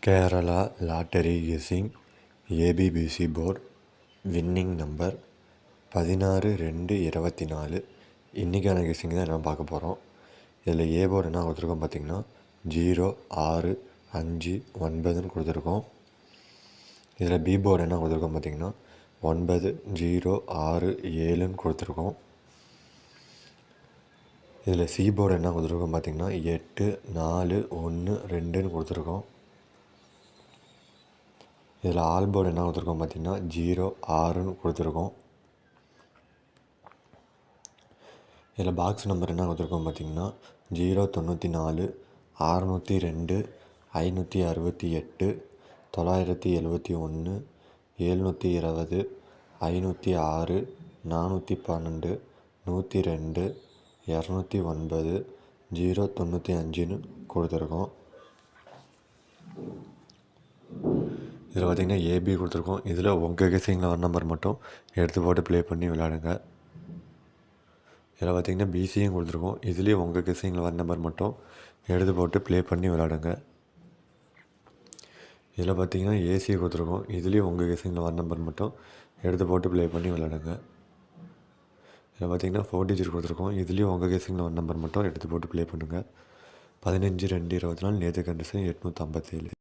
Kerala lottery guessing ABBC board winning number 16-2-24. இன்றைக்கான guessing தான் நான் பார்க்க போகிறோம். இதில் ஏ போர்டு என்ன கொடுத்துருக்கோம் பார்த்திங்கன்னா 0-6-5-9ன்னு கொடுத்துருக்கோம். இதில் பி போர்டு என்ன கொடுத்துருக்கோம் பார்த்திங்கன்னா 9-0-6-7ன்னு கொடுத்துருக்கோம். இதில் சி போர்டு என்ன கொடுத்துருக்கோம் பார்த்திங்கன்னா 8-4-1-2ன்னு கொடுத்துருக்கோம். இதில் ஆல் போர்டு என்ன கொடுத்துருக்கோம் பார்த்திங்கன்னா 0-6ன்னு கொடுத்துருக்கோம். இதில் பாக்ஸ் நம்பர் என்ன கொடுத்துருக்கோம் பார்த்திங்கன்னா 094-602-568 971 720 506 412 102 209 095ன்னு கொடுத்துருக்கோம். இதில் பார்த்திங்கன்னா ஏபி கொடுத்துருக்கோம். இதில் உங்கள் கெஸ்ஸிங்கில் வர நம்பர் மட்டும் எடுத்து போட்டு ப்ளே பண்ணி விளையாடுங்க. இதில் பார்த்திங்கன்னா பிசியும் கொடுத்துருக்கோம். இதுலேயும் உங்கள் கெஸ்ஸிங்கில் வர நம்பர் மட்டும் எடுத்து போட்டு ப்ளே பண்ணி விளையாடுங்க. இதில் பார்த்திங்கன்னா ஏசி கொடுத்துருக்கோம். இதுலேயும் உங்கள் கெஸ்ஸிங்கில் வர நம்பர் மட்டும் எடுத்து போட்டு ப்ளே பண்ணி விளையாடுங்க. இதில் பார்த்திங்கன்னா 4 டிஜிட் கொடுத்துருக்கோம். இதுலேயும் உங்கள் கெஸ்ஸிங்கில் வர நம்பர் மட்டும் எடுத்து போட்டு ப்ளே பண்ணுங்கள். 15-2-24 நேற்று கண்டிஷன் 857.